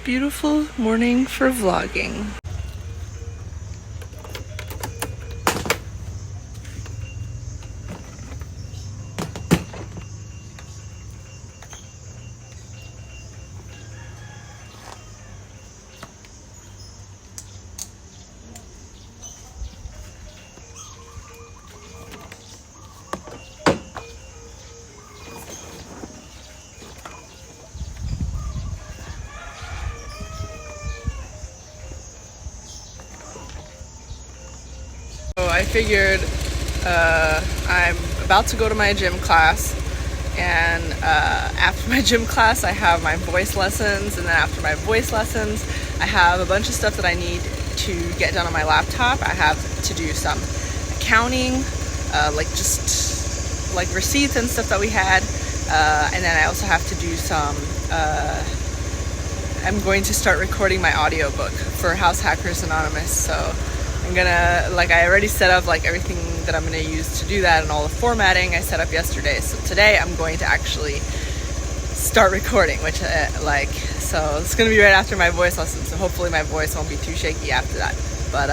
beautiful morning for vlogging. So I figured I'm about to go to my gym class, and after my gym class I have my voice lessons, and then after my voice lessons I have a bunch of stuff that I need to get done on my laptop. I have to do some accounting, like just like receipts and stuff that we had, and then I also have to do some I'm going to start recording my audiobook for House Hackers Anonymous. So I'm gonna, like, I already set up like everything that I'm gonna use to do that, and all the formatting I set up yesterday. So today I'm going to actually start recording, which so it's gonna be right after my voice lesson. So hopefully my voice won't be too shaky after that. But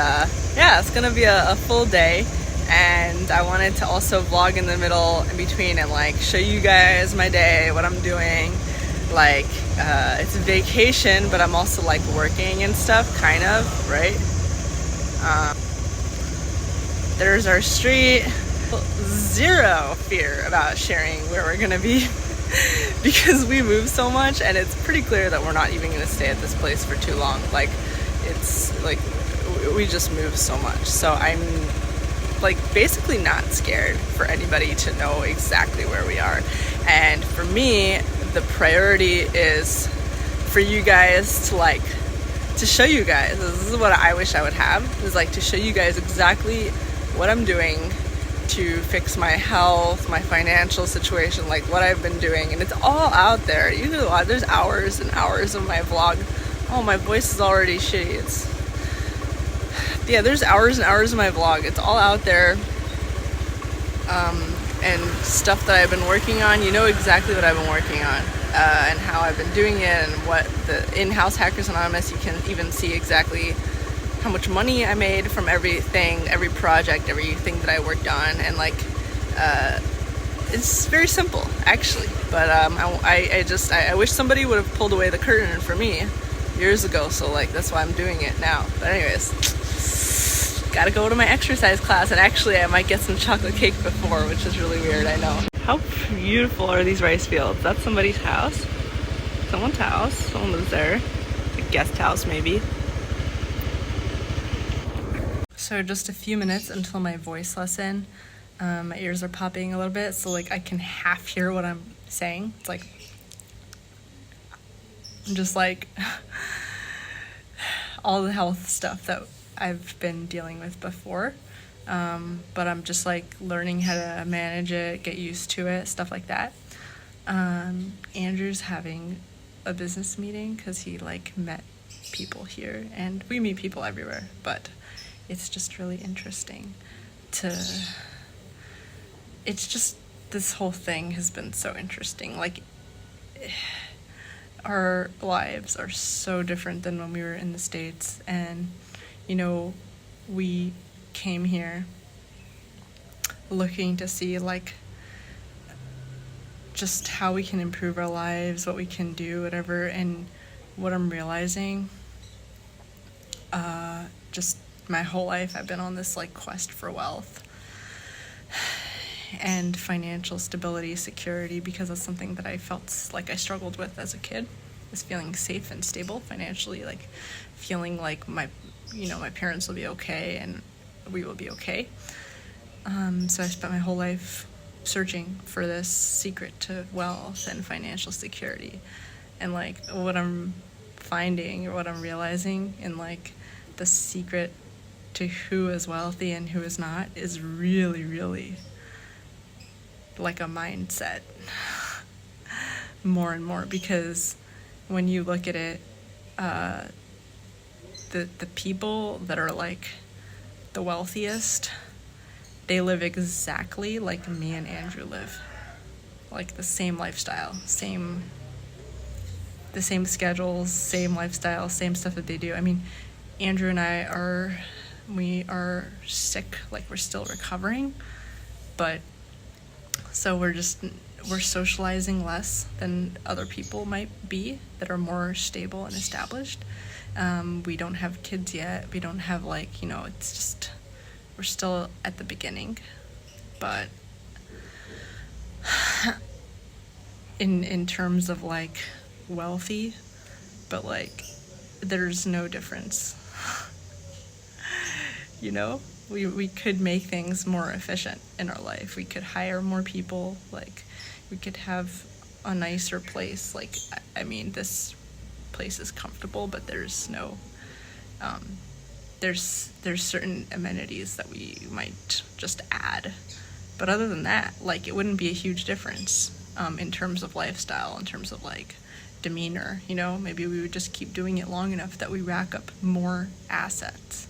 yeah, it's gonna be a full day, and I wanted to also vlog in the middle, in between, and like show you guys my day, what I'm doing. Like it's a vacation, but I'm also like working and stuff, kind of, right? There's our street. Zero fear about sharing where we're gonna be because we move so much, and it's pretty clear that we're not even gonna stay at this place for too long. Like, it's like we just move so much, so I'm like basically not scared for anybody to know exactly where we are. And for me, the priority is for you guys to show you guys, this is what I wish I would have, is like to show you guys exactly what I'm doing to fix my health, my financial situation, like what I've been doing. And it's all out there. There's hours and hours of my vlog. Oh, my voice is already shitty. There's hours and hours of my vlog. It's all out there. And stuff that I've been working on. You know exactly what I've been working on, and how I've been doing it, and what the in-house Hackers Anonymous, you can even see exactly how much money I made from everything, every project, everything that I worked on. And like it's very simple actually, but I wish somebody would have pulled away the curtain for me years ago, so like that's why I'm doing it now. But anyways, gotta go to my exercise class, and actually I might get some chocolate cake before, which is really weird, I know. How beautiful are these rice fields? That's somebody's house. Someone's house. Someone lives there. A guest house, maybe. So just a few minutes until my voice lesson. My ears are popping a little bit, so like I can half hear what I'm saying. It's like I'm just like all the health stuff that I've been dealing with before, but I'm just like learning how to manage it, get used to it, stuff like that. Andrew's having a business meeting because he like met people here, and we meet people everywhere, but it's just really interesting it's just, this whole thing has been so interesting. Like, our lives are so different than when we were in the States, and you know, we came here looking to see like just how we can improve our lives, what we can do, whatever. And what I'm realizing, just my whole life I've been on this like quest for wealth and financial stability, security, because that's something that I felt like I struggled with as a kid, was feeling safe and stable financially, like feeling like my parents will be okay and we will be okay. So I spent my whole life searching for this secret to wealth and financial security. And like what I'm finding, or what I'm realizing, in like the secret to who is wealthy and who is not, is really, really like a mindset more and more. Because when you look at it, the people that are like the wealthiest, they live exactly like me and Andrew live. Like the same lifestyle, same the same schedules, same lifestyle, same stuff that they do. I mean, Andrew and I we are sick, like we're still recovering, but so we're socializing less than other people might be that are more stable and established. We don't have kids yet. We don't have it's just, we're still at the beginning, but in terms of like wealthy, but like there's no difference. We could make things more efficient in our life. We could hire more people. Like, we could have a nicer place. Like, I mean, this place is comfortable, but there's no, there's certain amenities that we might just add. But other than that, like, it wouldn't be a huge difference in terms of lifestyle, in terms of like demeanor. Maybe we would just keep doing it long enough that we rack up more assets.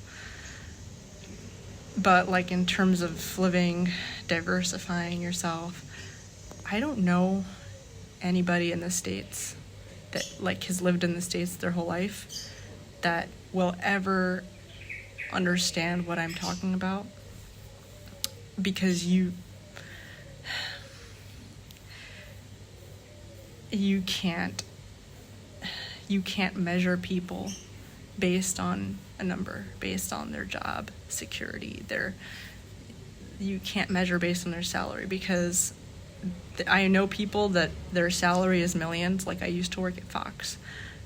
But like in terms of living, diversifying yourself, I don't know anybody in the States that like has lived in the States their whole life that will ever understand what I'm talking about, because you can't measure people based on a number, based on their job security. You can't measure based on their salary, because I know people that their salary is millions. Like, I used to work at Fox.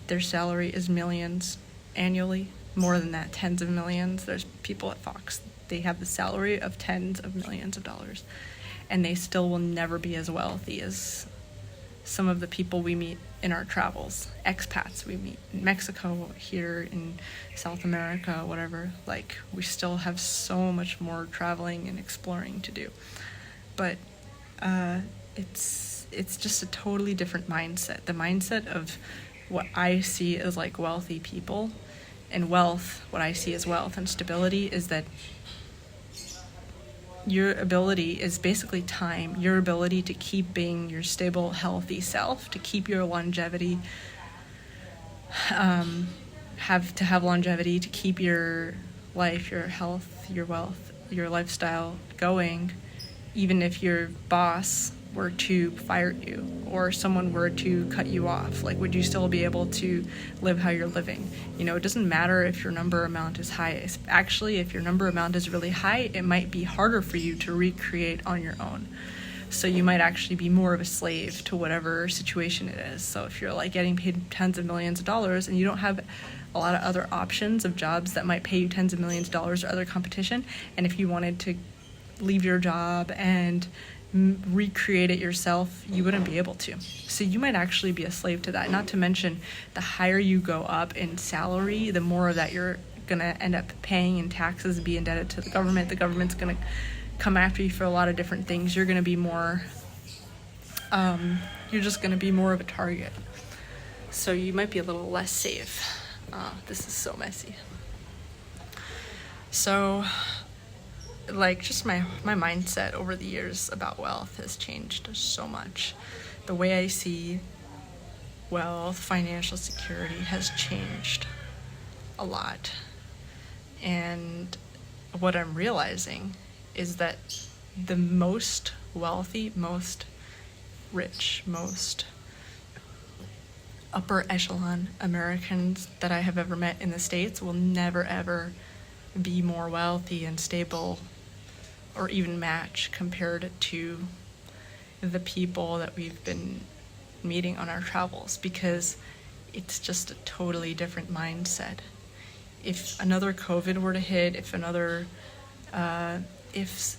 Their salary is millions annually, more than that, tens of millions. There's people at Fox, they have the salary of tens of millions of dollars, and they still will never be as wealthy as some of the people we meet in our travels, expats we meet in Mexico, here in South America, whatever. Like, we still have so much more traveling and exploring to do. But it's just a totally different mindset. The mindset of what I see as like wealthy people, and wealth, what I see as wealth and stability, is that your ability is basically time, your ability to keep being your stable, healthy self, to keep your longevity, have longevity, to keep your life, your health, your wealth, your lifestyle going, even if your boss were to fire you or someone were to cut you off. Like, would you still be able to live how you're living? It doesn't matter if your number amount is high. Actually, if your number amount is really high, it might be harder for you to recreate on your own. So you might actually be more of a slave to whatever situation it is. So if you're like getting paid tens of millions of dollars and you don't have a lot of other options of jobs that might pay you tens of millions of dollars or other competition, and if you wanted to leave your job and recreate it yourself, you wouldn't be able to. So you might actually be a slave to that. Not to mention, the higher you go up in salary, the more that you're going to end up paying in taxes and be indebted to the government. The government's going to come after you for a lot of different things. You're going to be more, you're just going to be more of a target. So you might be a little less safe. This is so messy. So, like, just my mindset over the years about wealth has changed so much. The way I see wealth, financial security has changed a lot. And what I'm realizing is that the most wealthy, most rich, most upper echelon Americans that I have ever met in the States will never ever be more wealthy and stable or even match compared to the people that we've been meeting on our travels, because it's just a totally different mindset. If another COVID were to hit, if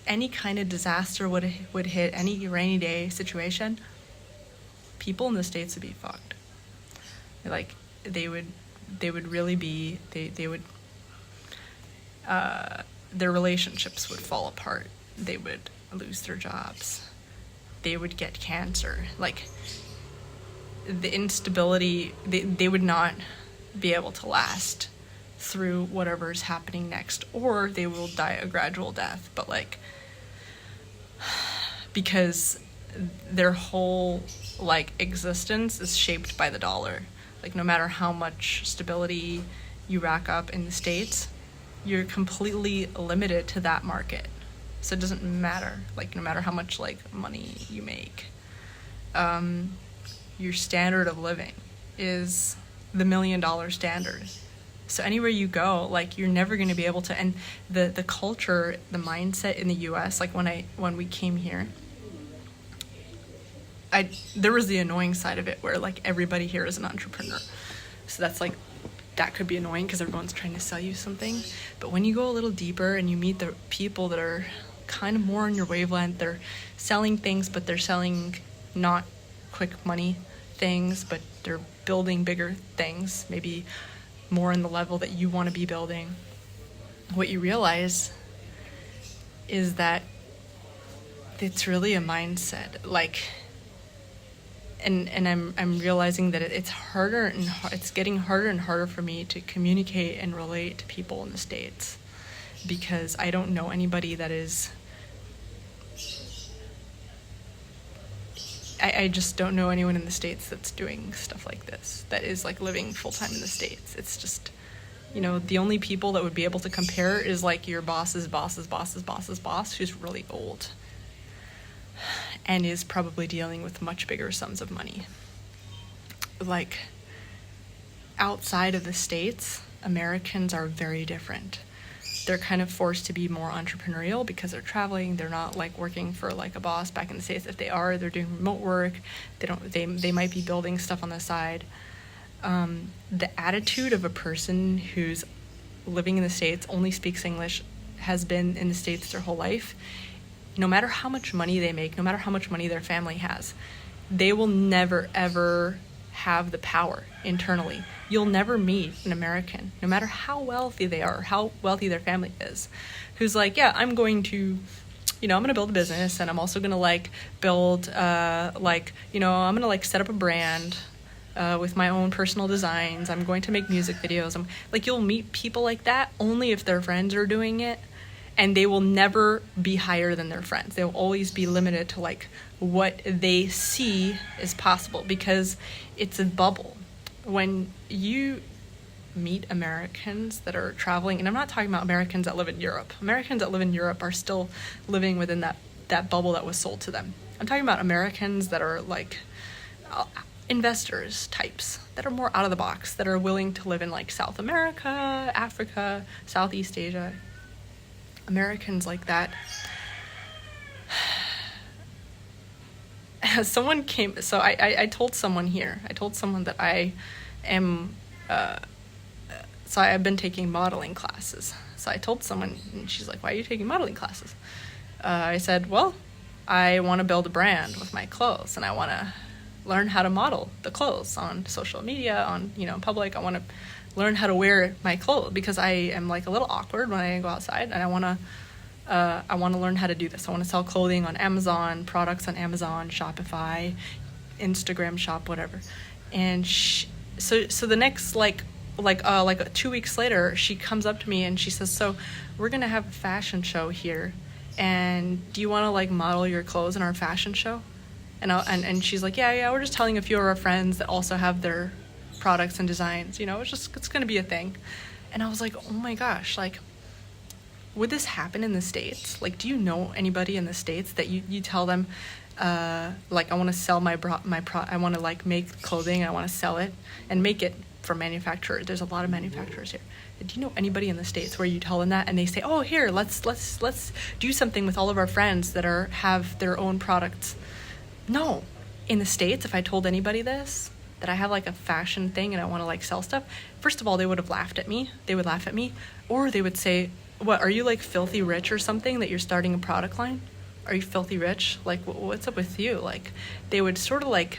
any kind of disaster would hit, any rainy day situation, people in the States would be fucked. Like, they would really be, they would, their relationships would fall apart. They would lose their jobs. They would get cancer. Like, the instability, they would not be able to last through whatever is happening next, or they will die a gradual death. But like, because their whole like existence is shaped by the dollar. Like, no matter how much stability you rack up in the States, you're completely limited to that market. So it doesn't matter, like, no matter how much, like, money you make. Your standard of living is the $1 million standard. So anywhere you go, like, you're never going to be able to, and the culture, the mindset in the US, like, when we came here, there was the annoying side of it where, like, everybody here is an entrepreneur. So that's, like, that could be annoying because everyone's trying to sell you something. But when you go a little deeper and you meet the people that are kind of more on your wavelength, they're selling things, but they're selling not quick money things, but they're building bigger things, maybe more in the level that you want to be building. What you realize is that it's really a mindset, like, and I'm realizing that it's harder and it's getting harder and harder for me to communicate and relate to people in the States, because I don't know anybody that is, I just don't know anyone in the States that's doing stuff like this, that is, like, living full-time in the States. It's just, you know, the only people that would be able to compare is, like, your boss's boss's boss's boss's boss, who's really old and is probably dealing with much bigger sums of money. Like, outside of the States, Americans are very different. They're kind of forced to be more entrepreneurial because they're traveling. They're not, like, working for, like, a boss back in the States. If they are, they're doing remote work. They might be building stuff on the side. The attitude of a person who's living in the States, only speaks English, has been in the States their whole life, no matter how much money they make, no matter how much money their family has, they will never, ever have the power internally. You'll never meet an American, no matter how wealthy they are, how wealthy their family is, who's like, yeah, I'm going to, I'm going to build a business, and I'm also going to, like, build, I'm going to, like, set up a brand with my own personal designs. I'm going to make music videos. You'll meet people like that only if their friends are doing it. And they will never be higher than their friends. They'll always be limited to, like, what they see is possible, because it's a bubble. When you meet Americans that are traveling, and I'm not talking about Americans that live in Europe. Americans that live in Europe are still living within that bubble that was sold to them. I'm talking about Americans that are, like, investors types, that are more out of the box, that are willing to live in, like, South America, Africa, Southeast Asia. Americans like that. Someone came, so I told someone that I am, so I've been taking modeling classes. So I told someone, and she's like, why are you taking modeling classes? I said, well, I want to build a brand with my clothes, and I want to learn how to model the clothes on social media, on, in public. I want to learn how to wear my clothes, because I am, like, a little awkward when I go outside, and I want to learn how to do this. I want to sell clothing on Amazon, products on Amazon, Shopify, Instagram shop, whatever. And so the next, like 2 weeks later, she comes up to me and she says, so we're gonna have a fashion show here, and do you want to, like, model your clothes in our fashion show? And she's like, yeah, we're just telling a few of our friends that also have their products and designs, it's going to be a thing. And I was like, oh my gosh, like, would this happen in the States? Like, do you know anybody in the States that you tell them, like, I want to sell I want to, like, make clothing, I want to sell it and make it for manufacturers. There's a lot of manufacturers here. Do you know anybody in the States where you tell them that and they say, oh, here, let's do something with all of our friends that have their own products? No. In the States, if I told anybody this, that I have, like, a fashion thing and I want to, like, sell stuff, first of all, they would have laughed at me. They would laugh at me. Or they would say, what, are you, like, filthy rich or something that you're starting a product line? Are you filthy rich? Like, what's up with you? Like, they would sort of, like,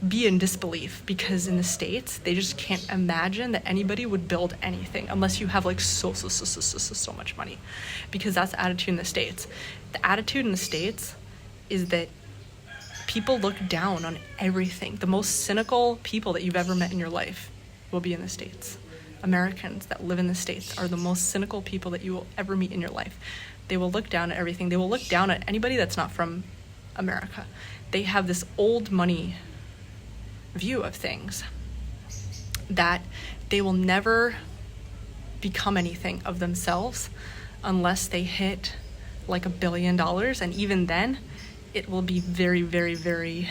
be in disbelief, because in the States, they just can't imagine that anybody would build anything unless you have, like, so much money, because that's the attitude in the States. The attitude in the States is that people look down on everything. The most cynical people that you've ever met in your life will be in the States. Americans that live in the States are the most cynical people that you will ever meet in your life. They will look down at everything. They will look down at anybody that's not from America. They have this old money view of things. that they will never become anything of themselves unless they hit like $1 billion, and even then it will be very, very, very,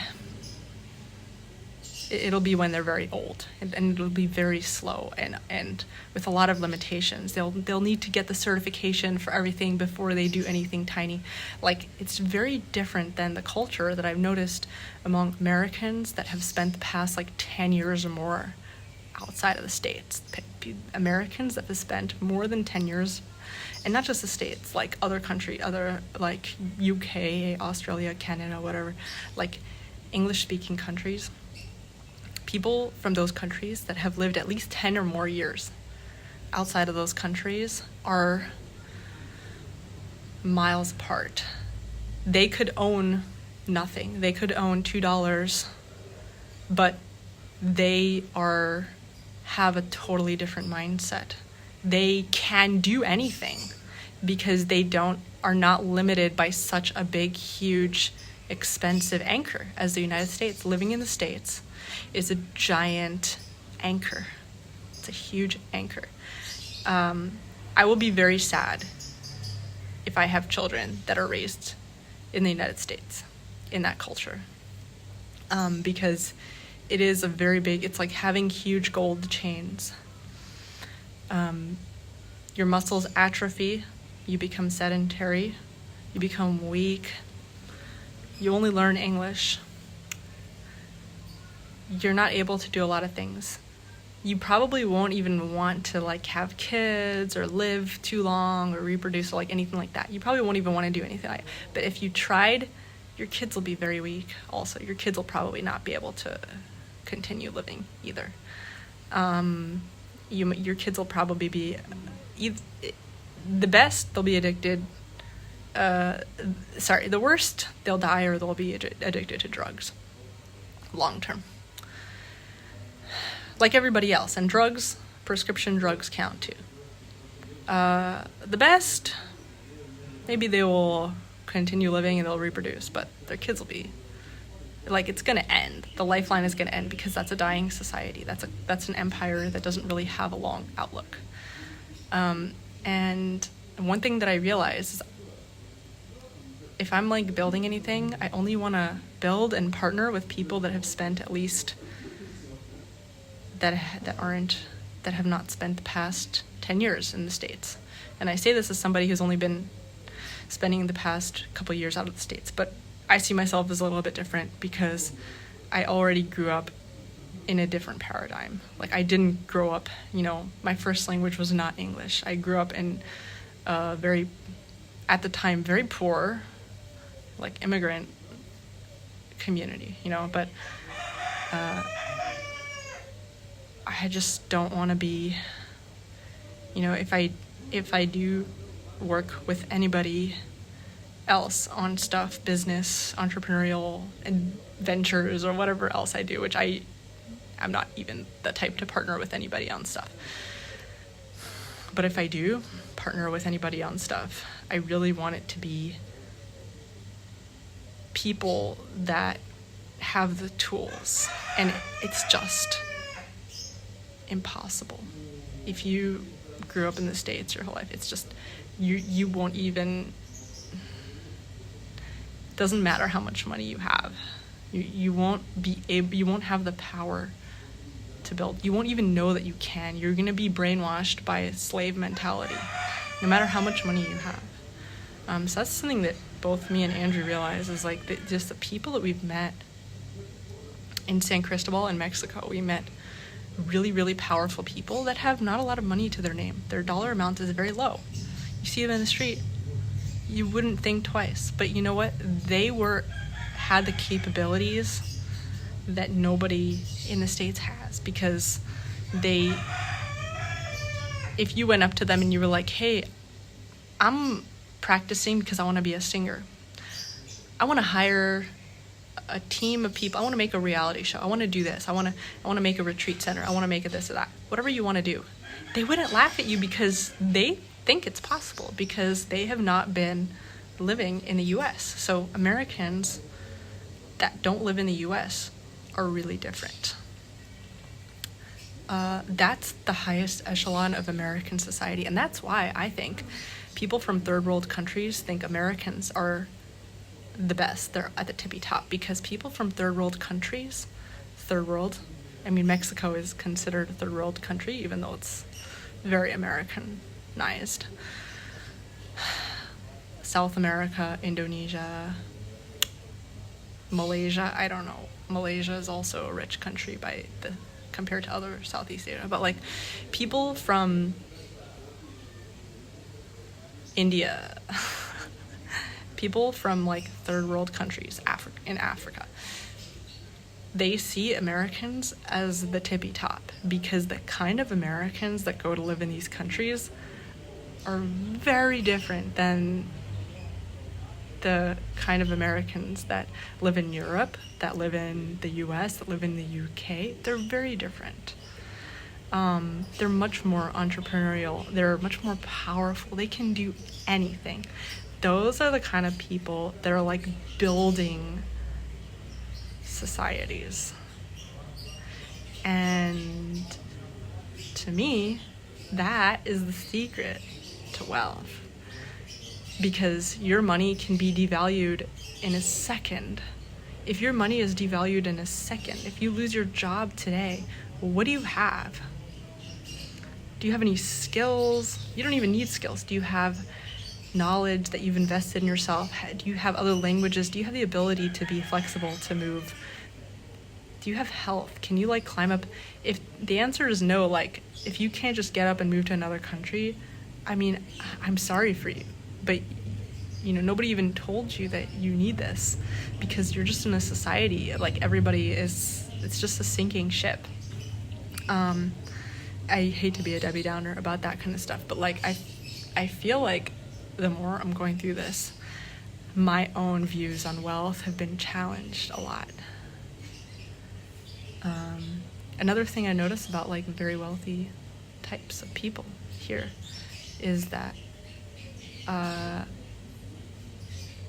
it'll be when they're very old, and it'll be very slow and with a lot of limitations. They'll need to get the certification for everything before they do anything tiny. Like, it's very different than the culture that I've noticed among Americans that have spent the past like 10 years or more outside of the States. Americans that have spent more than 10 years, and not just the States, like other countries, other like UK, Australia, Canada, whatever, like English-speaking countries. People from those countries that have lived at least 10 or more years outside of those countries are miles apart. They could own nothing. They could own $2, but they have a totally different mindset. They can do anything because they are not limited by such a big, huge, expensive anchor as the United States. Living in the States is a giant anchor. It's a huge anchor. I will be very sad if I have children that are raised in the United States, in that culture, because it is a very big, it's like having huge gold chains. Your muscles atrophy, you become sedentary, you become weak, you only learn English, you're not able to do a lot of things. You probably won't even want to like have kids or live too long or reproduce or like anything like that. You probably won't even want to do anything like that. But if you tried, your kids will be very weak also. Your kids will probably not be able to continue living either. Your kids will probably be the best, they'll be addicted. The worst, they'll die or they'll be addicted to drugs long term. Like everybody else, and drugs, prescription drugs count too. The best, maybe they will continue living and they'll reproduce, but their kids will be, like, it's going to end. The lifeline is going to end because that's a dying society. That's an empire that doesn't really have a long outlook. And one thing that I realized is if I'm like building anything, I only want to build and partner with people that have spent at least that have not spent the past 10 years in the States. And I say this as somebody who's only been spending the past couple years out of the States, but I see myself as a little bit different because I already grew up in a different paradigm. Like, I didn't grow up, my first language was not English. I grew up in a very, at the time, very poor, like, immigrant community, but I just don't want to be, if I do work with anybody else on stuff, business, entrepreneurial adventures, or whatever else I do, which I'm not even the type to partner with anybody on stuff. But if I do partner with anybody on stuff, I really want it to be people that have the tools, and it's just impossible. If you grew up in the States your whole life, it's just you won't even, it doesn't matter how much money you have, you won't have the power to build. You won't even know that you can. You're going to be brainwashed by a slave mentality no matter how much money you have. So that's something that both me and Andrew realize is like just the people that we've met in San Cristobal in Mexico. We met really, really powerful people that have not a lot of money to their name. Their dollar amount is very low. You see them in the street, you wouldn't think twice. But you know what? They had the capabilities that nobody in the States has, because if you went up to them and you were like, hey, I'm practicing because I want to be a singer. I want to hire a team of people. I want to make a reality show. I want to do this. I want to make a retreat center. I want to make a this or that. Whatever you want to do. They wouldn't laugh at you because they think it's possible, because they have not been living in the US. So Americans that don't live in the US are really different. That's the highest echelon of American society. And that's why I think people from third world countries think Americans are the best. They're at the tippy top, because people from third world countries, third world, I mean, Mexico is considered a third world country, even though it's very Americanized. South America, Indonesia, Malaysia, I don't know. Malaysia is also a rich country compared to other Southeast Asia. But like people from India, people from like third world countries, in Africa, they see Americans as the tippy top, because the kind of Americans that go to live in these countries are very different than the kind of Americans that live in Europe, that live in the US, that live in the UK. They're very different. They're much more entrepreneurial. They're much more powerful. They can do anything. Those are the kind of people that are like building societies. And to me, that is the secret to wealth. Because your money can be devalued in a second. If your money is devalued in a second, if you lose your job today, what do you have? Do you have any skills? You don't even need skills. Do you have knowledge that you've invested in yourself? Do you have other languages? Do you have the ability to be flexible, to move? Do you have health? Can you like climb up? If the answer is no, like if you can't just get up and move to another country, I mean, I'm sorry for you. But, you know, nobody even told you that you need this, because you're just in a society, like it's just a sinking ship. I hate to be a Debbie Downer about that kind of stuff, but like I feel like the more I'm going through this, my own views on wealth have been challenged a lot. Another thing I notice about like very wealthy types of people here is that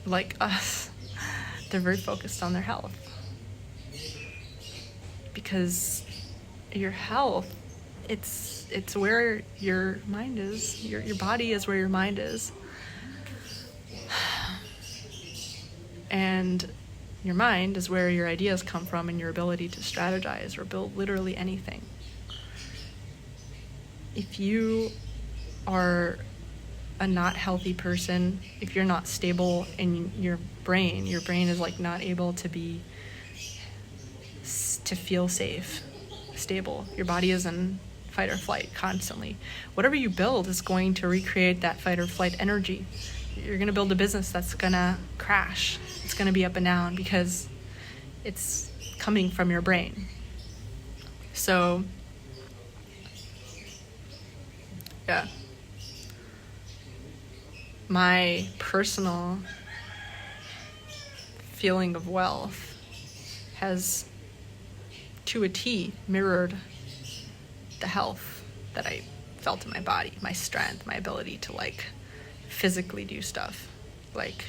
like us, they're very focused on their health, because your health, it's where your mind is. Your body is where your mind is, and your mind is where your ideas come from and your ability to strategize or build literally anything. If you are a not healthy person, if you're not stable in your brain is like not able to feel safe, stable. Your body is in fight or flight constantly. Whatever you build is going to recreate that fight or flight energy. You're going to build a business that's going to crash. It's going to be up and down because it's coming from your brain. So, yeah. My personal feeling of wealth has, to a T, mirrored the health that I felt in my body, my strength, my ability to like physically do stuff. Like,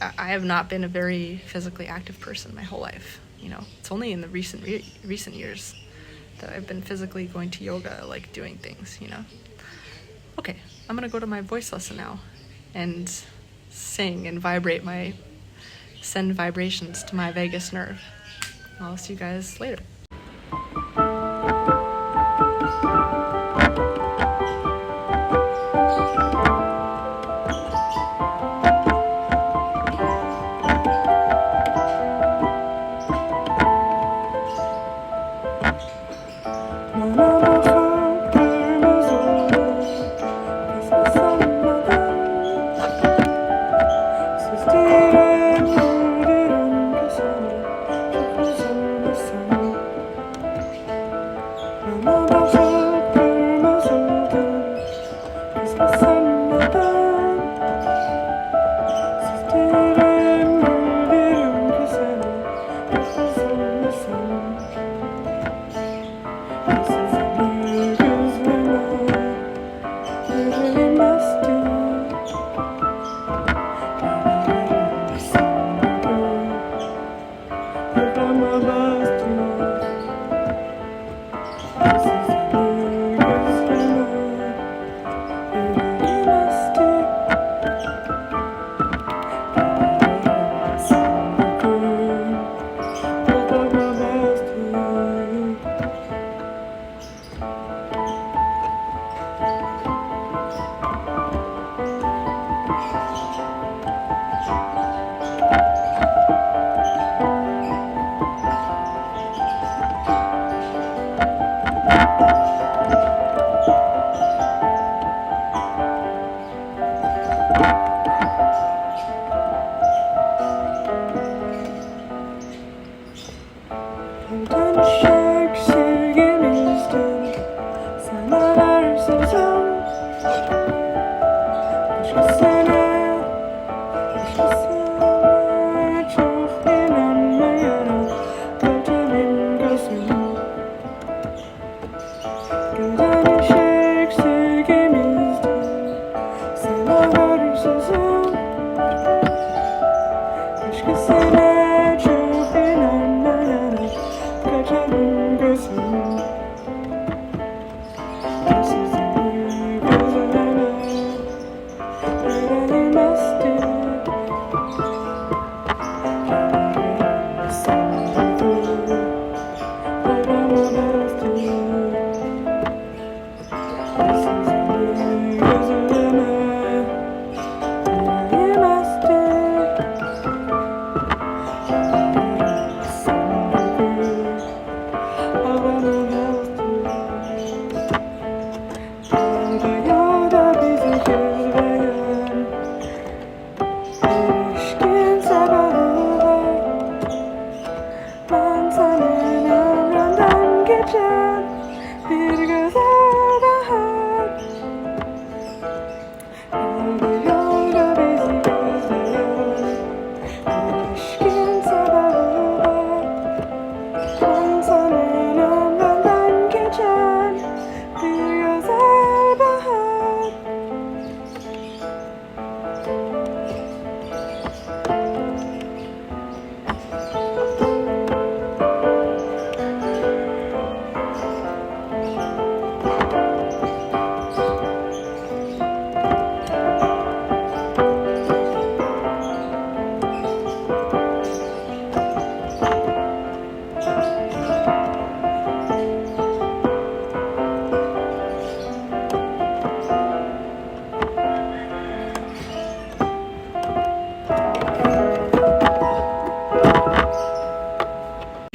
I have not been a very physically active person my whole life. You know, it's only in the recent years that I've been physically going to yoga, like doing things, you know. Okay, I'm gonna go to my voice lesson now and sing and send vibrations to my vagus nerve. I'll see you guys later.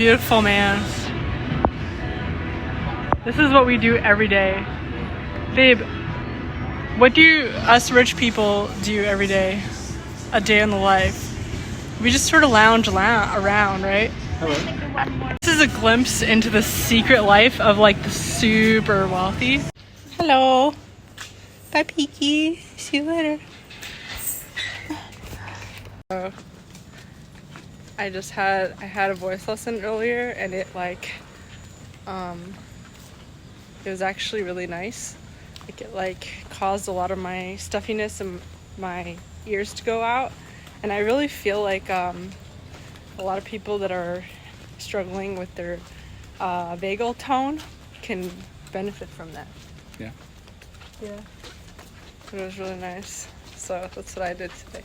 beautiful, man. This is what we do every day. Babe, what do us rich people do every day? A day in the life. We just sort of lounge around, right? Hello. This is a glimpse into the secret life of like the super wealthy. Hello. Bye, Peaky. See you later. I had a voice lesson earlier, and it was actually really nice. Like it caused a lot of my stuffiness and my ears to go out, and I really feel like a lot of people that are struggling with their vagal tone can benefit from that. Yeah. Yeah. It was really nice. So that's what I did today.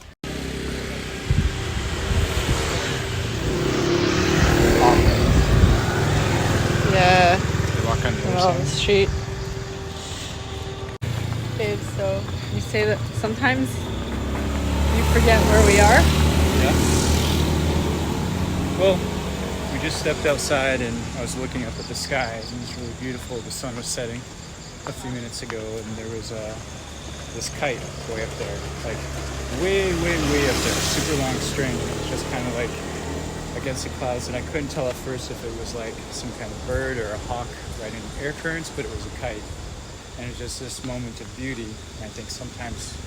Yeah. You walk on the other Oh, the side. street. Babe, so you say that sometimes you forget where we are? Yeah. Well, we just stepped outside and I was looking up at the sky and it was really beautiful. The sun was setting a few minutes ago and there was this kite way up there, like way up there, super long string. It was just kind of like against the clouds, and I couldn't tell at first if it was like some kind of bird or a hawk riding air currents, but it was a kite. And it's just this moment of beauty. And I think sometimes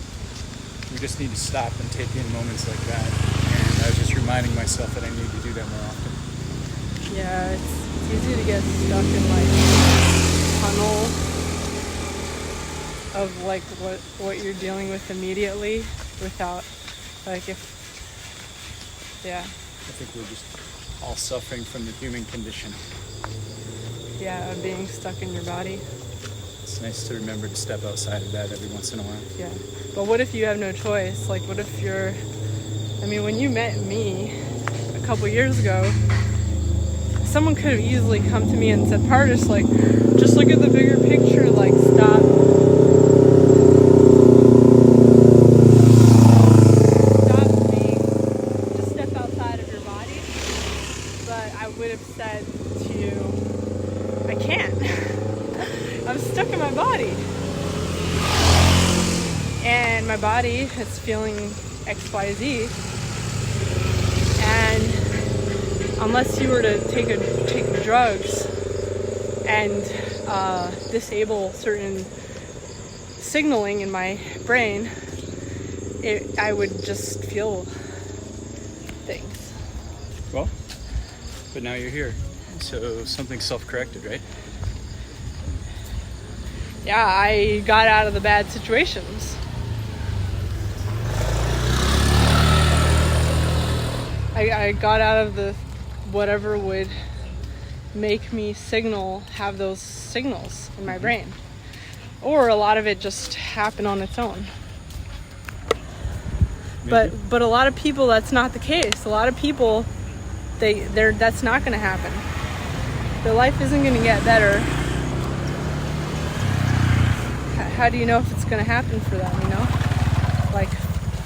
we just need to stop and take in moments like that. And I was just reminding myself that I need to do that more often. Yeah, it's easy to get stuck in like tunnel of like what you're dealing with immediately without yeah. I think we're just all suffering from the human condition. Yeah, being stuck in your body. It's nice to remember to step outside of that every once in a while. Yeah. But what if you have no choice? Like, what if when you met me a couple years ago, someone could have easily come to me and said, Pardes, like, just look at the bigger picture, like, stop. Just step outside of your body. But I would have said to you, I can't. I'm stuck in my body. And my body is feeling XYZ. And unless you were to take drugs and disable certain signaling in my brain, I would just feel things. Well, but now you're here. So something self-corrected, right? Yeah, I got out of the bad situations. I got out of the whatever would make me have those signals in my brain. Or a lot of it just happened on its own. Maybe. But a lot of people, that's not the case. A lot of people, that's not going to happen. Their life isn't going to get better. How do you know if it's going to happen for them, you know? Like,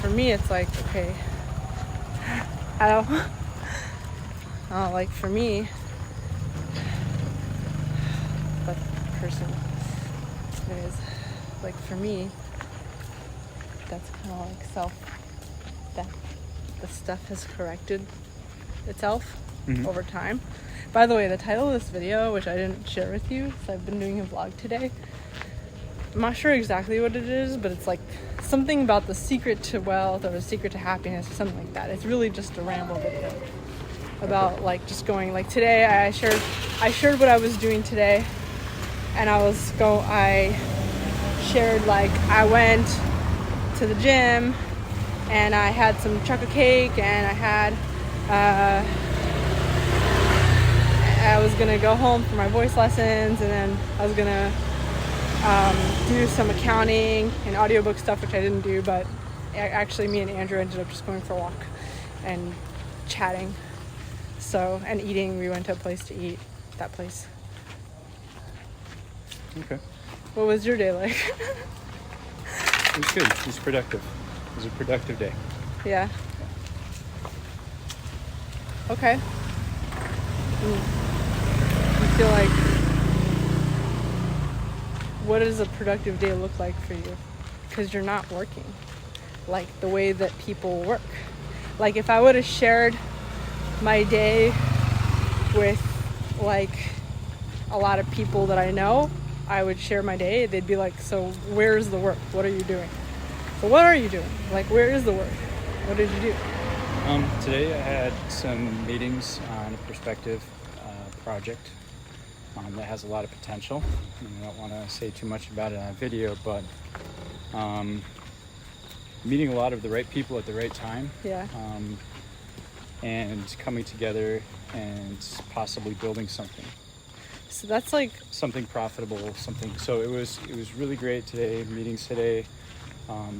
for me, it's like, okay, like for me, that person, anyways, like for me, that's kind of like that the stuff has corrected itself over time. By the way, the title of this video, which I didn't share with you, so I've been doing a vlog today. I'm not sure exactly what it is, but it's like something about the secret to wealth or the secret to happiness or something like that. It's really just a ramble video about like just going, like today I shared what I was doing today, and I shared like I went to the gym and I had some chocolate cake and I was gonna go home for my voice lessons, and then I was gonna do some accounting and audiobook stuff, which I didn't do, but actually me and Andrew ended up just going for a walk and chatting. So, and eating, we went to a place to eat, that place. Okay. What was your day like? It was good. It was productive. It was a productive day. Yeah. Okay. You feel like, what does a productive day look like for you? Because you're not working like the way that people work. Like if I would have shared my day with like a lot of people that I know, I would share my day. They'd be like, so where's the work? What are you doing? So what are you doing? Like, where is the work? What did you do? Today I had some meetings on a prospective project that has a lot of potential. I don't want to say too much about it on video, but meeting a lot of the right people at the right time. Yeah. And coming together and possibly building something. So that's like something profitable, something. So it was really great today. Meetings today,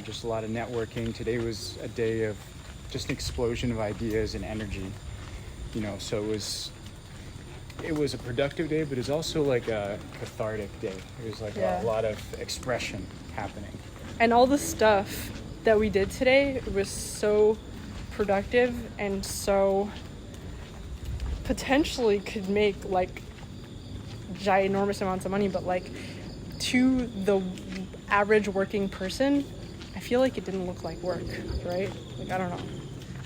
just a lot of networking. Today was a day of just an explosion of ideas and energy. So it was a productive day, but it was also like a cathartic day. It was like a lot of expression happening. And all the stuff that we did today was so productive and so potentially could make like ginormous amounts of money, but like to the average working person, I feel like it didn't look like work, right? Like, I don't know.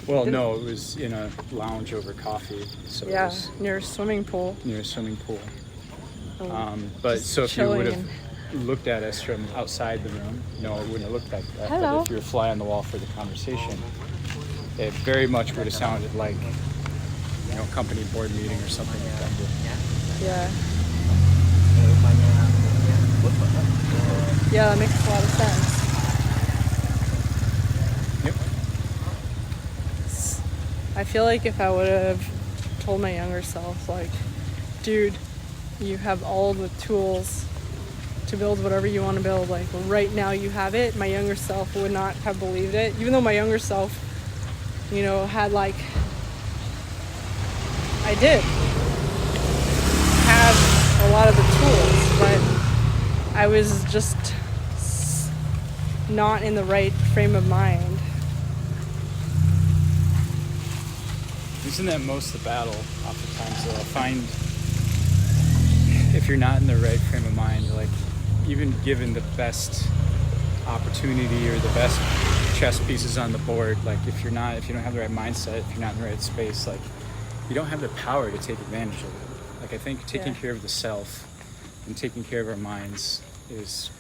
Well, no, it was in a lounge over coffee. So yeah, it was near a swimming pool. But so if you would have and looked at us from outside the room, no, it wouldn't have looked like that. Hello. But if you were a fly on the wall for the conversation, it very much would have sounded like, company board meeting or something like that. Yeah. Yeah, that makes a lot of sense. Yep. I feel like if I would have told my younger self, like, dude, you have all the tools to build whatever you want to build, like right now you have it, my younger self would not have believed it. Even though my younger self, had like, I did have a lot of the tools, but I was just not in the right frame of mind. Isn't that most of the battle oftentimes, though? I find if you're not in the right frame of mind, like even given the best opportunity or the best chess pieces on the board, like if you don't have the right mindset, if you're not in the right space, like you don't have the power to take advantage of it. Like I think taking care of the self and taking care of our minds is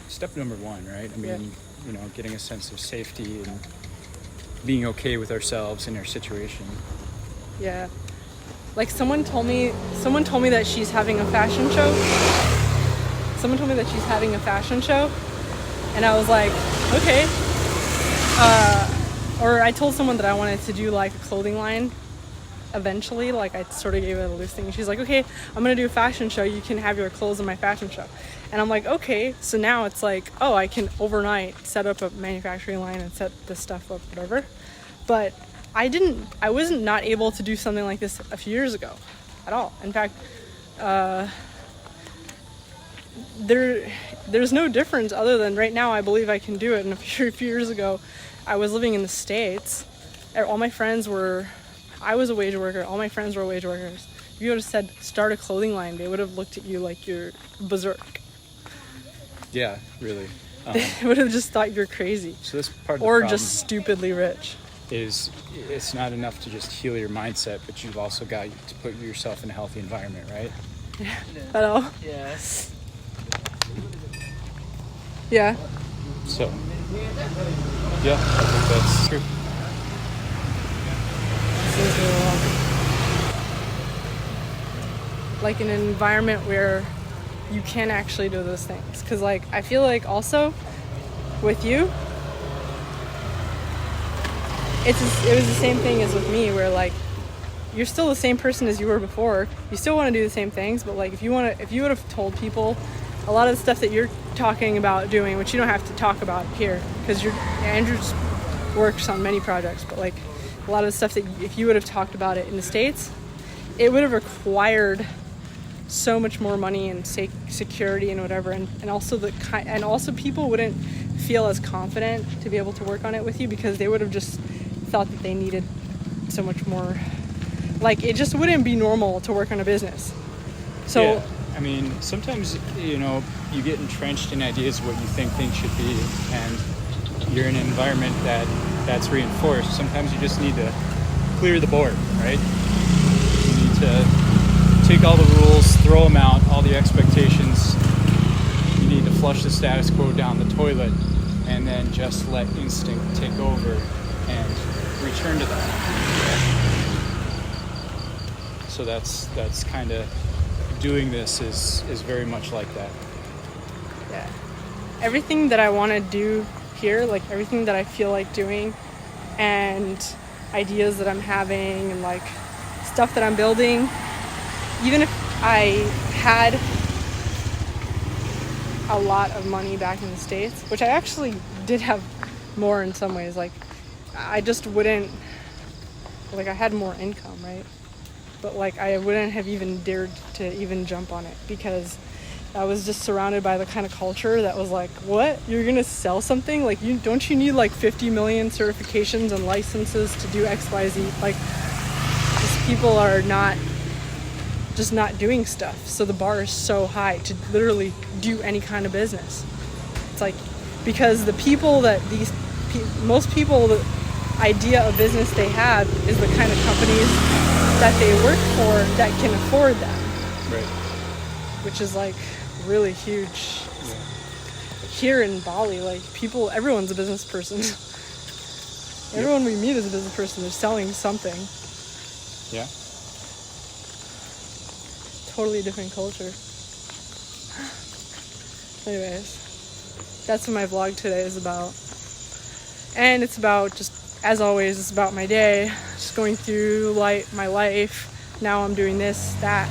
step number one, right? I mean, getting a sense of safety and being okay with ourselves and our situation. Yeah. Like someone told me that she's having a fashion show. And I was like, okay. Or I told someone that I wanted to do like a clothing line eventually. Like I sort of gave it a loose thing. She's like, okay, I'm going to do a fashion show. You can have your clothes in my fashion show. And I'm like, okay. So now it's like, oh, I can overnight set up a manufacturing line and set this stuff up, whatever. But I wasn't not able to do something like this a few years ago at all. In fact, there's no difference other than right now I believe I can do it. And a few years ago, I was living in the States. All my friends I was a wage worker. All my friends were wage workers. If you would have said, start a clothing line, they would have looked at you like you're berserk. Yeah, really. They would have just thought you're crazy. So that's part of the or problem. Just stupidly rich. Is it's not enough to just heal your mindset, but you've also got to put yourself in a healthy environment, right? Yeah. Hello. Yeah. Yeah. So, yeah, I think that's true. Like in an environment where you can actually do those things. Because like I feel like also with you, it was the same thing as with me, where like you're still the same person as you were before. You still want to do the same things, but like if you would have told people a lot of the stuff that you're talking about doing, which you don't have to talk about here because Andrew works on many projects, but like a lot of the stuff that if you would have talked about it in the States, it would have required so much more money and security and whatever, and also people wouldn't feel as confident to be able to work on it with you because they would have just thought that they needed so much more Like, it just wouldn't be normal to work on a business. So yeah. I mean, sometimes, you know, you get entrenched in ideas of what you think things should be, and you're in an environment that's reinforced. Sometimes you just need to clear the board, right? You need to take all the rules, throw them out, all the expectations. You need to flush the status quo down the toilet, and then just let instinct take over and return to that. So that's kind of doing this is very much like that. yeah, everything that I want to do here, like everything that I feel like doing, and ideas that I'm having, and like stuff that I'm building, even if I had a lot of money back in the States, which I actually did have more in some ways, like I just wouldn't, like I had more income, right? But like I wouldn't have even dared to even jump on it, because I was just surrounded by the kind of culture that was like, what? You're gonna sell something? Like, don't you need like 50 million certifications and licenses to do XYZ? Like, just people are not doing stuff. So the bar is so high to literally do any kind of business. It's like, because the people that most people, the idea of business they have is the kind of companies that they work for that can afford them. Right. Which is like really huge. Yeah. Here in Bali, like everyone's a business person. Everyone we meet is a business person. They're selling something. Yeah. Totally different culture. Anyways, that's what my vlog today is about. And it's about, just as always, it's about my day. Just going through my life. Now I'm doing this, that.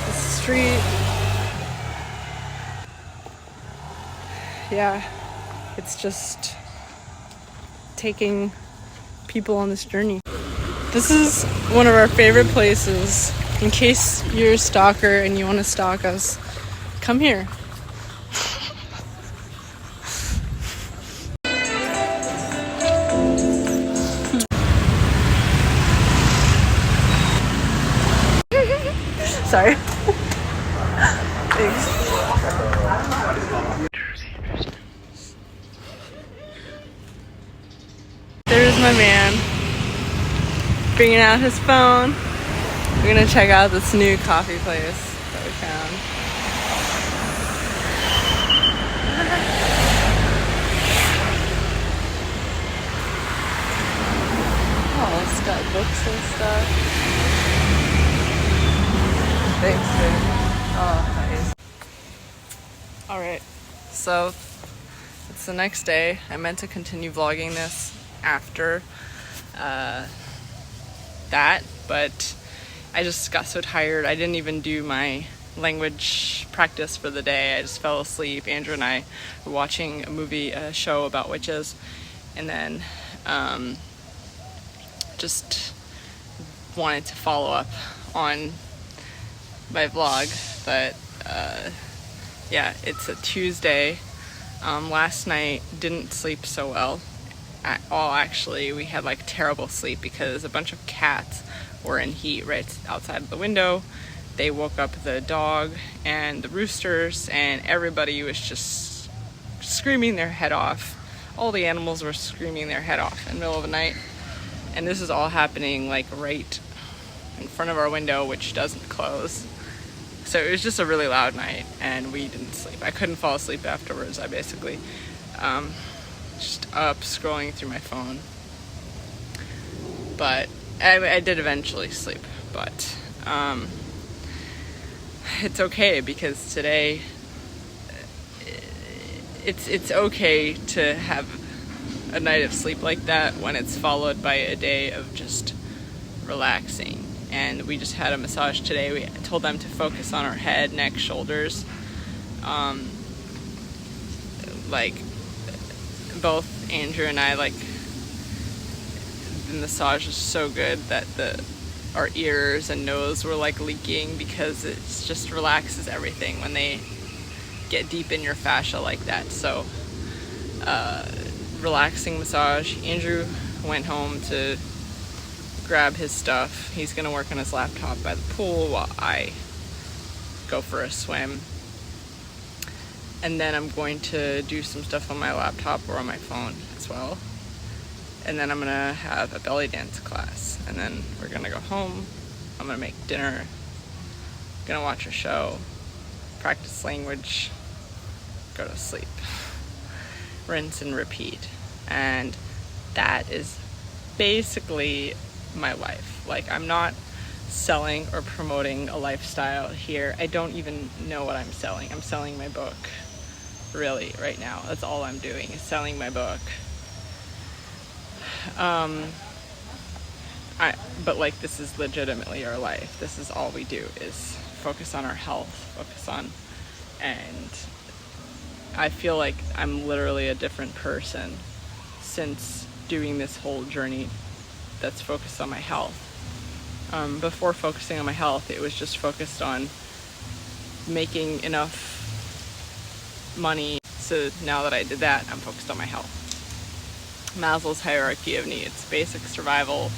The street. Yeah, it's just taking people on this journey. This is one of our favorite places. In case you're a stalker and you want to stalk us, come here. Sorry. Thanks. There's my man, bringing out his phone. We're gonna check out this new coffee place that we found. Oh, it's got books and stuff. Thanks, dude. Oh, nice. Alright, so it's the next day. I meant to continue vlogging this after that, but I just got so tired. I didn't even do my language practice for the day. I just fell asleep. Andrew and I were watching a show about witches, and then just wanted to follow up on my vlog. But yeah, it's a Tuesday. Last night didn't sleep so well at all. Actually, we had like terrible sleep because a bunch of cats were in heat right outside of the window. They woke up the dog and the roosters, and everybody was just screaming their head off. All the animals were screaming their head off in the middle of the night, and this is all happening like right in front of our window, which doesn't close. So it was just a really loud night, and we didn't sleep. I couldn't fall asleep afterwards. I basically just up scrolling through my phone, but I did eventually sleep. But it's okay, because today it's okay to have a night of sleep like that when it's followed by a day of just relaxing. And we just had a massage today. We told them to focus on our head, neck, shoulders. Like both Andrew and I, like, the massage was so good that our ears and nose were like leaking, because it just relaxes everything when they get deep in your fascia like that. So relaxing massage. Andrew went home to grab his stuff. He's gonna work on his laptop by the pool while I go for a swim. And then I'm going to do some stuff on my laptop or on my phone as well. And then I'm gonna have a belly dance class. And then we're gonna go home. I'm gonna make dinner. Gonna watch a show, practice language, go to sleep. Rinse and repeat. And that is basically my life. Like, I'm not selling or promoting a lifestyle here. I don't even know what I'm selling. I'm selling my book, really, right now. That's all I'm doing, is selling my book. But like, this is legitimately our life. This is all we do, is focus on our health, focus on, and I feel like I'm literally a different person since doing this whole journey that's focused on my health. Before focusing on my health, it was just focused on making enough money. So now that I did that, I'm focused on my health. Maslow's hierarchy of needs: basic survival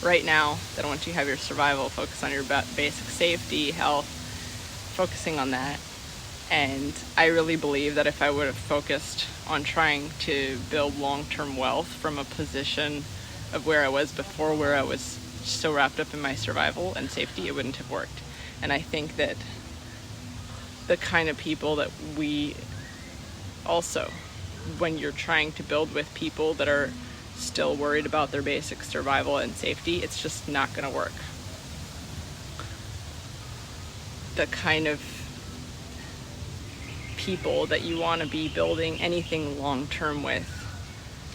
right now. Then once you have your survival, focus on your basic safety, health, focusing on that. And I really believe that if I would have focused on trying to build long-term wealth from a position of where I was before, where I was so wrapped up in my survival and safety, it wouldn't have worked. And I think that the kind of people that we also, when you're trying to build with people that are still worried about their basic survival and safety, it's just not going to work. The kind of people that you want to be building anything long-term with,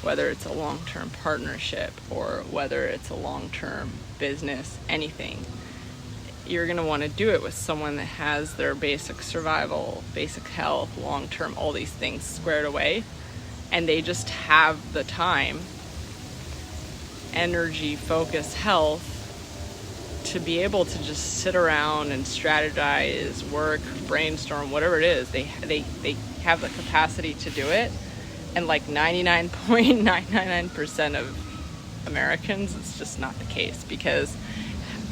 whether it's a long-term partnership or whether it's a long-term business, anything, you're going to want to do it with someone that has their basic survival, basic health, long-term, all these things squared away, and they just have the time, energy, focus, health to be able to just sit around and strategize, work, brainstorm, whatever it is. They have the capacity to do it. And like 99.999% of Americans, it's just not the case, because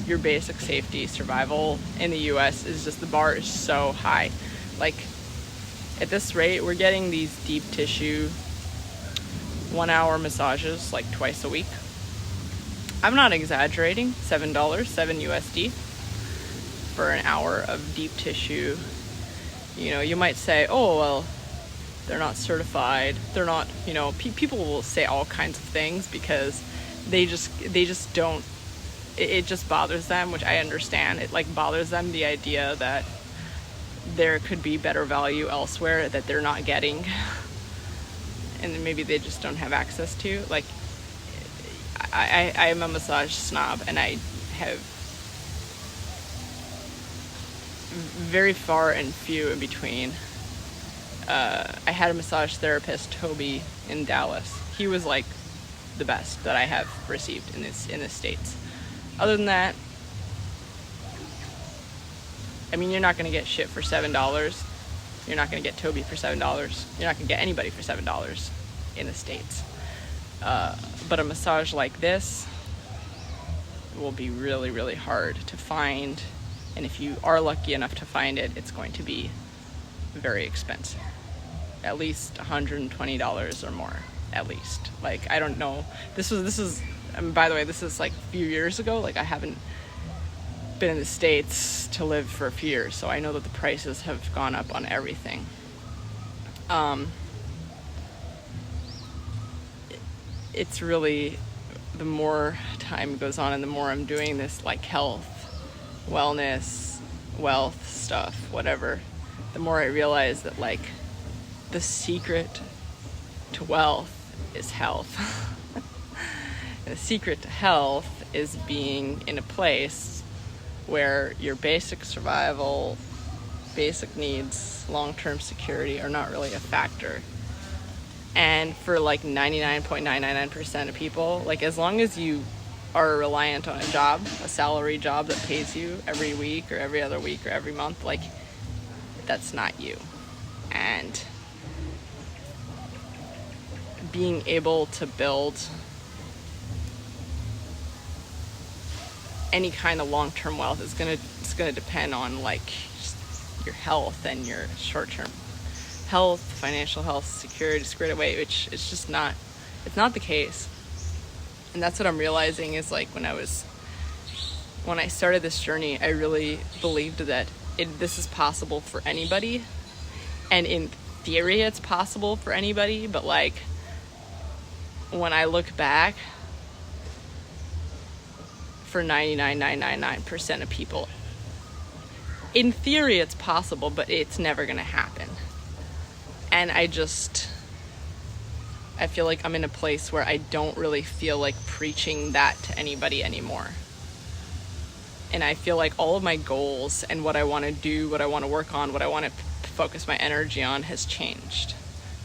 your basic safety, survival in the US is just, the bar is so high. Like, at this rate, we're getting these deep tissue 1-hour massages like twice a week. I'm not exaggerating. $7, 7 USD for an hour of deep tissue. You know, you might say, oh, well, they're not certified. They're not, you know, people will say all kinds of things because they just don't, it just bothers them, which I understand. It like bothers them, the idea that there could be better value elsewhere that they're not getting and then maybe they just don't have access to. Like, I am a massage snob, and I have very far and few in between. I had a massage therapist, Toby, in Dallas. He was like the best that I have received in the States. Other than that, I mean, you're not going to get shit for $7. You're not going to get Toby for $7. You're not going to get anybody for $7 in the States. But a massage like this will be really, really hard to find. And if you are lucky enough to find it, it's going to be very expensive. At least $120 or more, at least. Like, I don't know. This is, and by the way, this is like a few years ago. Like, I haven't been in the States to live for a few years, so I know that the prices have gone up on everything. It's really, the more time goes on and the more I'm doing this, like, health, wellness, wealth stuff, whatever, the more I realize that, like, the secret to wealth is health. And the secret to health is being in a place where your basic survival, basic needs, long-term security are not really a factor. And for like 99.999% of people, like, as long as you are reliant on a job, a salary job that pays you every week or every other week or every month, like, that's not you. And being able to build any kind of long-term wealth is gonna depend on like your health and your short-term health, financial health, security squared away, which it's just not, it's not the case. And that's what I'm realizing is like when I started this journey, I really believed that this is possible for anybody. And in theory, it's possible for anybody. But like, when I look back, for 99.999% of people, in theory, it's possible, but it's never going to happen. And I feel like I'm in a place where I don't really feel like preaching that to anybody anymore. And I feel like all of my goals and what I want to do, what I want to work on, what I want to focus my energy on has changed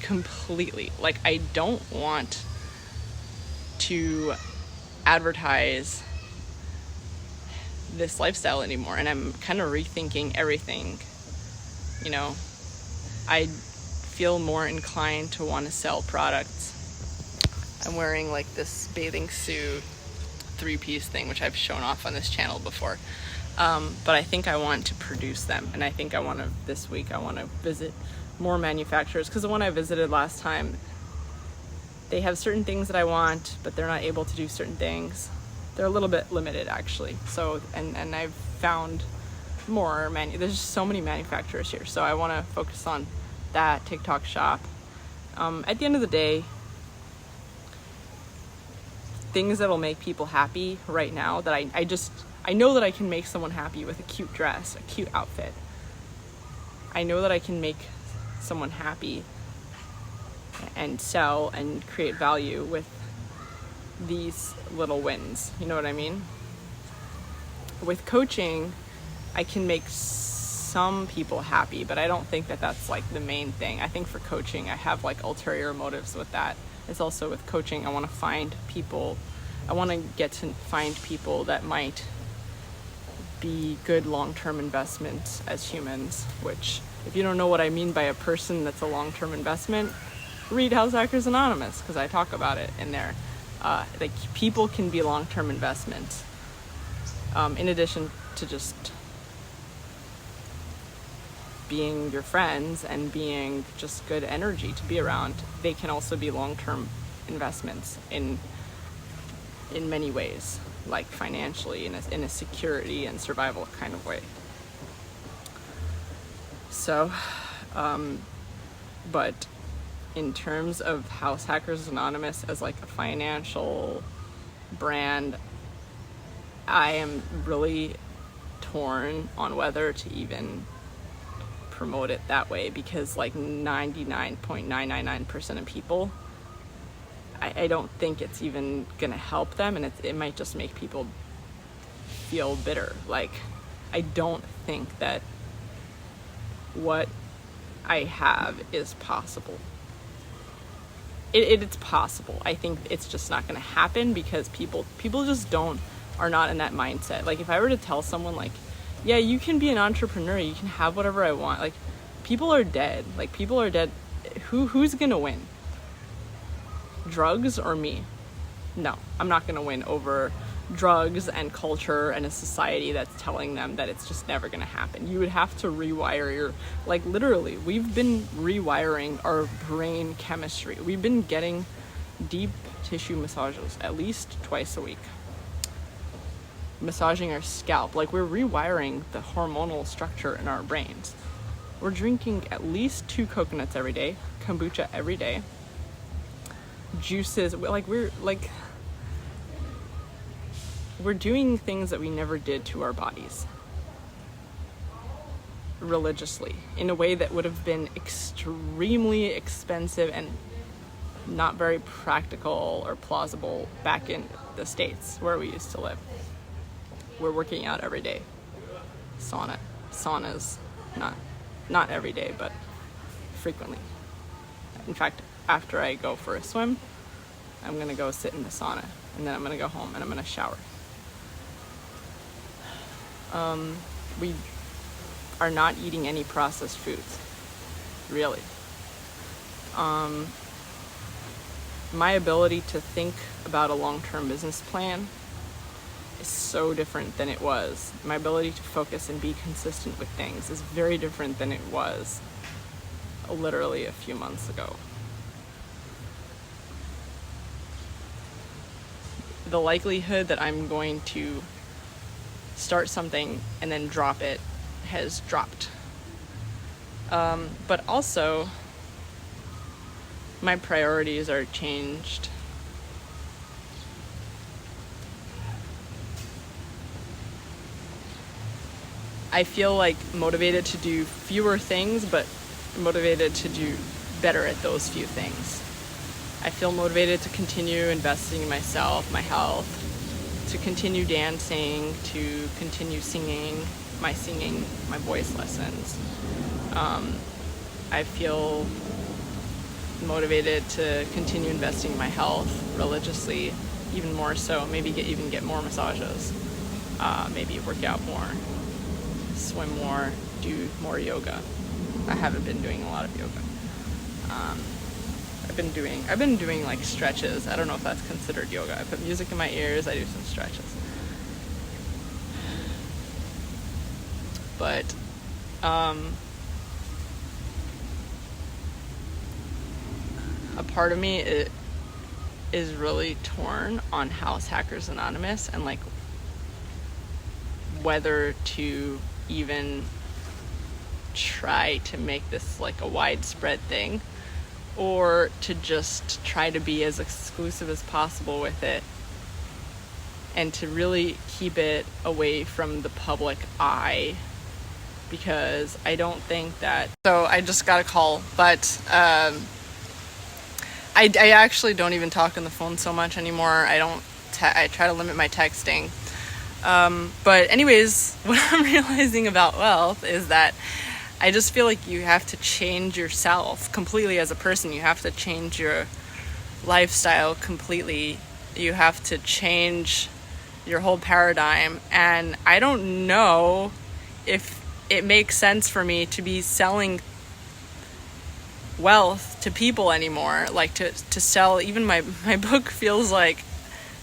completely. Like, I don't want to advertise this lifestyle anymore. And I'm kind of rethinking everything. You know, I feel more inclined to want to sell products. I'm wearing like this bathing suit 3-piece thing, which I've shown off on this channel before. But I think I want to produce them. And I think this week I want to visit more manufacturers, because the one I visited last time, they have certain things that I want, but they're not able to do certain things. They're a little bit limited actually. So, and I've found more there's just so many manufacturers here. So I want to focus on that TikTok shop. At the end of the day, things that'll make people happy right now, that I know that I can make someone happy with a cute dress, a cute outfit. I know that I can make someone happy and sell and create value with these little wins. You know what I mean? With coaching, I can make some people happy, but I don't think that that's like the main thing. I think for coaching, I have like ulterior motives with that. It's also with coaching, I want to get to find people that might be good long-term investments as humans, which, if you don't know what I mean by a person that's a long-term investment, read House Hackers Anonymous, because I talk about it in there. Like, people can be long-term investments. In addition to just being your friends and being just good energy to be around, they can also be long-term investments in many ways, like financially, in a security and survival kind of way. So, but in terms of House Hackers Anonymous as like a financial brand, I am really torn on whether to even promote it that way, because like 99.999% of people, I don't think it's even gonna help them, and it might just make people feel bitter. Like, I don't think that what I have is possible. It's possible. I think it's just not gonna happen because people just are not in that mindset. Like, if I were to tell someone like, yeah, you can be an entrepreneur, you can have whatever I want, like, people are dead. Like, people are dead. Who's gonna win? Drugs or me? No, I'm not gonna win over drugs and culture and a society that's telling them that it's just never gonna happen. You would have to rewire like, literally, we've been rewiring our brain chemistry. We've been getting deep tissue massages at least twice a week. Massaging our scalp. Like, we're rewiring the hormonal structure in our brains. We're drinking at least 2 coconuts every day, kombucha every day, juices. We're doing things that we never did to our bodies religiously, in a way that would have been extremely expensive and not very practical or plausible back in the States where we used to live. We're working out every day. Saunas, not every day, but frequently. In fact, after I go for a swim, I'm gonna go sit in the sauna, and then I'm gonna go home and I'm gonna shower. We are not eating any processed foods, really. My ability to think about a long-term business plan is so different than it was. My ability to focus and be consistent with things is very different than it was literally a few months ago. The likelihood that I'm going to start something and then drop it has dropped. But also, my priorities are changed. I feel like motivated to do fewer things, but motivated to do better at those few things. I feel motivated to continue investing in myself, my health, to continue dancing, to continue singing, my voice lessons. I feel motivated to continue investing in my health religiously, even more so, maybe get more massages, maybe work out more, swim more, do more yoga. I haven't been doing a lot of yoga. I've been doing like stretches. I don't know if that's considered yoga. I put music in my ears, I do some stretches. But a part of me is really torn on House Hackers Anonymous and like whether to even try to make this like a widespread thing or to just try to be as exclusive as possible with it and to really keep it away from the public eye, because I don't think that... So I just got a call, but I actually don't even talk on the phone so much anymore. I try to limit my texting. But anyways, what I'm realizing about wealth is that I just feel like you have to change yourself completely as a person. You have to change your lifestyle completely. You have to change your whole paradigm. And I don't know if it makes sense for me to be selling wealth to people anymore. Like to sell, even my book feels like,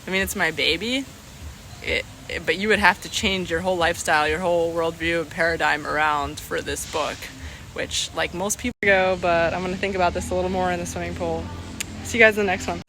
I mean, it's my baby. But you would have to change your whole lifestyle, your whole worldview and paradigm around for this book, which like most people go, but I'm going to think about this a little more in the swimming pool. See you guys in the next one.